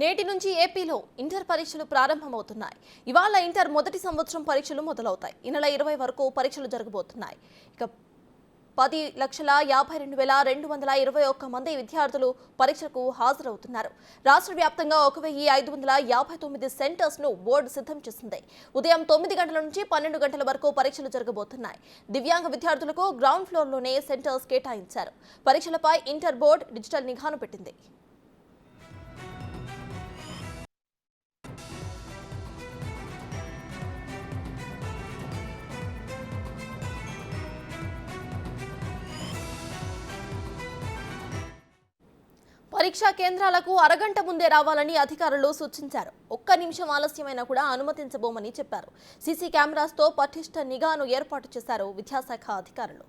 నేటి నుంచి ఏపీలో ఇంటర్ పరీక్షలు ప్రారంభమవుతున్నాయి. ఇవాళ ఇంటర్ మొదటి సంవత్సరం పరీక్షలు మొదలవుతాయి. ఈ నెల 20 వరకు పరీక్షలు జరగబోతున్నాయి. ఇక 10,52,221 మంది విద్యార్థులు పరీక్షకు హాజరవుతున్నారు. రాష్ట్ర వ్యాప్తంగా 1,559 సెంటర్స్ ను బోర్డు సిద్ధం చేసింది. ఉదయం 9 గంటల నుంచి 12 గంటల వరకు పరీక్షలు జరగబోతున్నాయి. దివ్యాంగ విద్యార్థులకు గ్రౌండ్ ఫ్లోర్లోనే సెంటర్స్ కేటాయించారు. పరీక్షలపై ఇంటర్ బోర్డు డిజిటల్ నిఘాను పెట్టింది. పరీక్షా కేంద్రాలకు అరగంట ముందే రావాలని అధికారులు సూచించారు. ఒక్క నిమిషం ఆలస్యమైనా కూడా అనుమతించబోమని చెప్పారు. సీసీ కెమెరాస్తో పటిష్ట నిఘాను ఏర్పాటు చేశారు విద్యాశాఖ అధికారులు.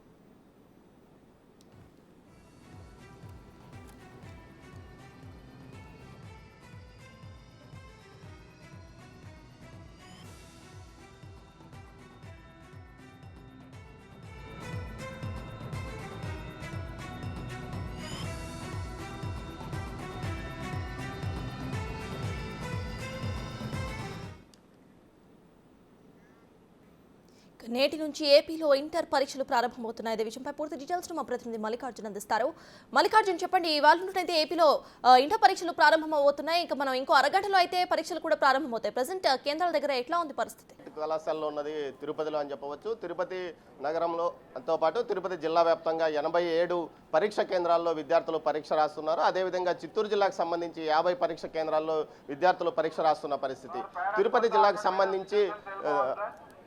నేటి నుంచి ఏపీలో ఇంటర్ పరీక్షలు ప్రారంభమవుతున్నాయి. ఇదే విషయంపై పూర్తి డీటెయిల్స్ మా ప్రతినిధి మల్లికార్జున్ అందిస్తారు. మల్లికార్జున్, చెప్పండి, ఇవాళ నుండి అయితే ఏపీలో ఇంటర్ పరీక్షలు ప్రారంభమవుతున్నాయి. ఇంకా మనం ఇంకో అరగంటలో అయితే పరీక్షలు కూడా ప్రారంభమవుతాయి. ప్రజెంట్ కేంద్రాల దగ్గర ఎట్లా ఉంది పరిస్థితి? కళాశాలలో ఉన్నది తిరుపతిలో అని చెప్పవచ్చు. తిరుపతి నగరంలోతో పాటు తిరుపతి జిల్లా వ్యాప్తంగా 87 పరీక్ష కేంద్రాల్లో విద్యార్థులు పరీక్ష రాస్తున్నారు. అదేవిధంగా చిత్తూరు జిల్లాకు సంబంధించి 50 పరీక్ష కేంద్రాల్లో విద్యార్థులు పరీక్ష రాస్తున్న పరిస్థితి. తిరుపతి జిల్లాకు సంబంధించి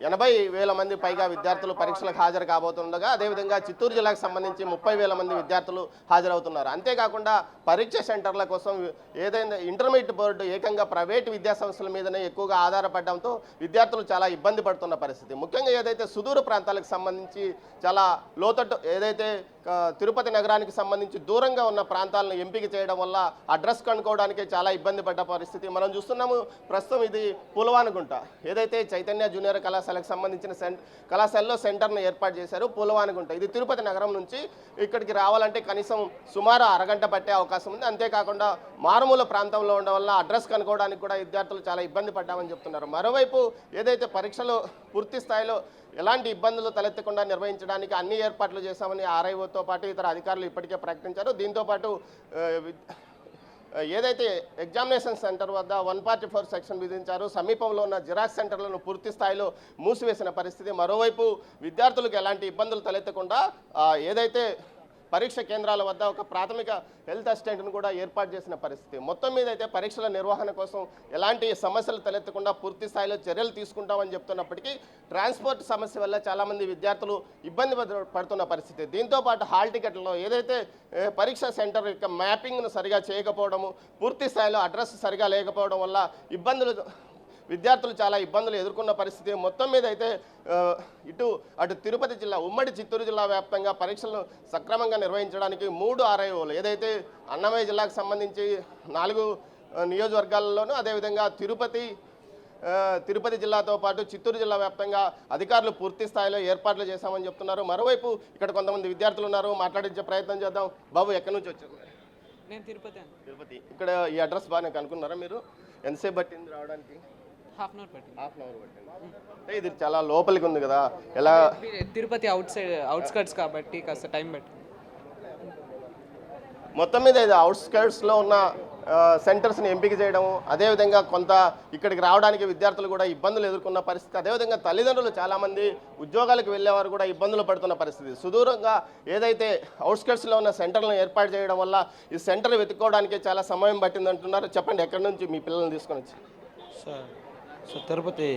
80,000 మంది పైగా విద్యార్థులు పరీక్షలకు హాజరు కాబోతుండగా, అదేవిధంగా చిత్తూరు జిల్లాకు సంబంధించి 30,000 మంది విద్యార్థులు హాజరవుతున్నారు. అంతేకాకుండా పరీక్ష సెంటర్ల కోసం ఏదైనా ఇంటర్మీడియట్ బోర్డు ఏకంగా ప్రైవేటు విద్యాసంస్థల మీదనే ఎక్కువగా ఆధారపడడంతో విద్యార్థులు చాలా ఇబ్బంది పడుతున్న పరిస్థితి. ముఖ్యంగా ఏదైతే సుదూర ప్రాంతాలకు సంబంధించి చాలా లోతట్టు ఏదైతే తిరుపతి నగరానికి సంబంధించి దూరంగా ఉన్న ప్రాంతాలను ఎంపిక చేయడం వల్ల అడ్రస్ కనుక్కోవడానికి చాలా ఇబ్బంది పడ్డ పరిస్థితి మనం చూస్తున్నాము. ప్రస్తుతం ఇది పూలవానిగుంట ఏదైతే చైతన్య జూనియర్ కళాశాలకు సంబంధించిన కళాశాలలో సెంటర్ను ఏర్పాటు చేశారు. పూలవానిగుంట ఇది తిరుపతి నగరం నుంచి ఇక్కడికి రావాలంటే కనీసం సుమారు అరగంట పట్టే అవకాశం ఉంది. అంతేకాకుండా మారుమూల ప్రాంతంలో ఉండడం వల్ల అడ్రస్ కనుక్కోవడానికి కూడా విద్యార్థులు చాలా ఇబ్బంది పడ్డామని చెప్తున్నారు. మరోవైపు ఏదైతే పరీక్షలు పూర్తి స్థాయిలో ఎలాంటి ఇబ్బందులు తలెత్తకుండా నిర్వహించడానికి అన్ని ఏర్పాట్లు చేశామని ఆర్ఐఓతో పాటు ఇతర అధికారులు ఇప్పటికే ప్రకటించారు. దీంతోపాటు ఏదైతే ఎగ్జామినేషన్ సెంటర్ వద్ద 144 సెక్షన్ విధించారు. సమీపంలో ఉన్న జిరాక్స్ సెంటర్లను పూర్తి స్థాయిలో మూసివేసిన పరిస్థితి. మరోవైపు విద్యార్థులకు ఎలాంటి ఇబ్బందులు తలెత్తకుండా ఏదైతే పరీక్ష కేంద్రాల వద్ద ఒక ప్రాథమిక హెల్త్ అసిస్టెంట్ను కూడా ఏర్పాటు చేసిన పరిస్థితి. మొత్తం మీద అయితే పరీక్షల నిర్వహణ కోసం ఎలాంటి సమస్యలు తలెత్తకుండా పూర్తి స్థాయిలో చర్యలు తీసుకుంటామని చెప్తున్నప్పటికీ ట్రాన్స్పోర్ట్ సమస్య వల్ల చాలామంది విద్యార్థులు ఇబ్బంది పడుతున్న పరిస్థితి. దీంతోపాటు హాల్ టికెట్లలో ఏదైతే పరీక్ష సెంటర్ యొక్క మ్యాపింగ్ను సరిగా చేయకపోవడము, పూర్తి స్థాయిలో అడ్రస్ సరిగా లేకపోవడం వల్ల విద్యార్థులు చాలా ఇబ్బందులు ఎదుర్కొన్న పరిస్థితి. మొత్తం మీద అయితే అటు తిరుపతి జిల్లా, ఉమ్మడి చిత్తూరు జిల్లా వ్యాప్తంగా పరీక్షలను సక్రమంగా నిర్వహించడానికి 3 ఆర్ఐఓలు ఏదైతే అన్నమయ్య జిల్లాకు సంబంధించి 4 నియోజకవర్గాల్లోనూ, అదేవిధంగా తిరుపతి జిల్లాతో పాటు చిత్తూరు జిల్లా వ్యాప్తంగా అధికారులు పూర్తి స్థాయిలో ఏర్పాట్లు చేశామని చెప్తున్నారు. మరోవైపు ఇక్కడ కొంతమంది విద్యార్థులు ఉన్నారు, మాట్లాడించే ప్రయత్నం చేద్దాం. బాబు, ఎక్కడి నుంచి వచ్చారు? నేను తిరుపతి. ఇక్కడ ఈ అడ్రస్ బాగానే కనుక్కున్నారా మీరు? ఎంతసేపు పట్టింది రావడానికి? హాఫ్ అన్ అవర్ పట్టింది. అంటే ఇది చాలా లోపలికి ఉంది కదా, ఎలా? తిరుపతి అవుట్స్కర్ట్స్ కాబట్టి కాస్త టైం పట్టింది. మొత్తం మీద ఇది అవుట్స్కర్ట్స్లో ఉన్న సెంటర్స్ని ఎంపిక చేయడం, అదేవిధంగా కొంత ఇక్కడికి రావడానికి విద్యార్థులు కూడా ఇబ్బందులు ఎదుర్కొన్న పరిస్థితి. అదేవిధంగా తల్లిదండ్రులు చాలామంది ఉద్యోగాలకు వెళ్ళేవారు కూడా ఇబ్బందులు పడుతున్న పరిస్థితి. సుదూరంగా ఏదైతే అవుట్స్కర్ట్స్లో ఉన్న సెంటర్లను ఏర్పాటు చేయడం వల్ల ఈ సెంటర్ వెతుక్కోవడానికి చాలా సమయం పట్టిందంటున్నారు. చెప్పండి, ఎక్కడి నుంచి మీ పిల్లల్ని తీసుకొని వచ్చి? సార్ తిరుపతి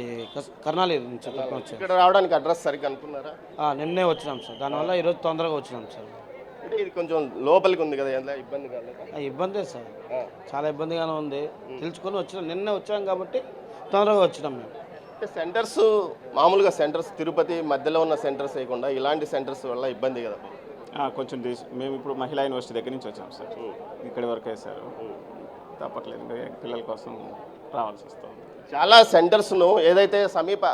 కర్నాలి నుంచి ఇక్కడ రావడానికి అడ్రస్ సరిగ్గా అనుకున్నారా? నిన్నే వచ్చినాం సార్, దానివల్ల ఈరోజు తొందరగా వచ్చినాం సార్. అంటే ఇది కొంచెం లోపలికి ఉంది కదా, ఎంత ఇబ్బంది కాలేదు? ఇబ్బందే సార్, చాలా ఇబ్బందిగానే ఉంది. తెలుసుకొని వచ్చినాం, నిన్నే వచ్చాం కాబట్టి తొందరగా వచ్చినాం మేము. అంటే సెంటర్స్ మామూలుగా సెంటర్స్ తిరుపతి మధ్యలో ఉన్న సెంటర్స్ వేయకుండా ఇలాంటి సెంటర్స్ వల్ల ఇబ్బంది కదా కొంచెం. మేము ఇప్పుడు మహిళా యూనివర్సిటీ దగ్గర నుంచి వచ్చాం సార్, ఇక్కడి వరకు వేశారు. తప్పట్లేదు, పిల్లల కోసం రావాల్సి వస్తుంది. చాలా సెంటర్స్ను ఏదైతే సమీప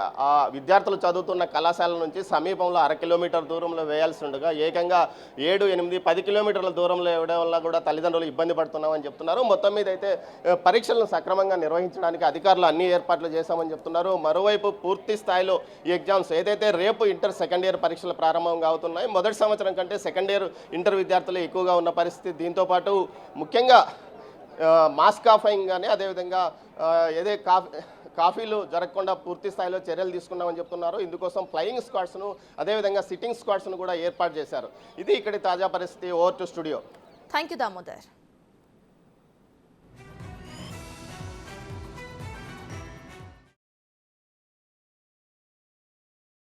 విద్యార్థులు చదువుతున్న కళాశాల నుంచి సమీపంలో 1/2 కిలోమీటర్ దూరంలో వేయాల్సి ఉండగా ఏకంగా 7, 8, 10 కిలోమీటర్ల దూరంలో ఇవ్వడం వల్ల కూడా తల్లిదండ్రులు ఇబ్బంది పడుతున్నామని చెప్తున్నారు. మొత్తం మీద అయితే పరీక్షలను సక్రమంగా నిర్వహించడానికి అధికారులు అన్ని ఏర్పాట్లు చేశామని చెప్తున్నారు. మరోవైపు పూర్తి స్థాయిలో ఈ ఎగ్జామ్స్ ఏదైతే రేపు ఇంటర్ సెకండ్ ఇయర్ పరీక్షలు ప్రారంభంగా అవుతున్నాయి, మొదటి సంవత్సరం కంటే సెకండ్ ఇయర్ ఇంటర్ విద్యార్థులు ఎక్కువగా ఉన్న పరిస్థితి. దీంతోపాటు ముఖ్యంగా మాస్ కాఫయింగ్ కానీ అదేవిధంగా ఏదే కాఫీలు జరగకుండా పూర్తి స్థాయిలో చర్యలు తీసుకున్నామని చెప్తున్నారు. ఇందుకోసం ఫ్లయింగ్ స్క్వాడ్స్ను అదేవిధంగా సిట్టింగ్ స్క్వాడ్స్ను కూడా ఏర్పాటు చేశారు. ఇది ఇక్కడి తాజా పరిస్థితి. Over to studio. Thank you Damodar.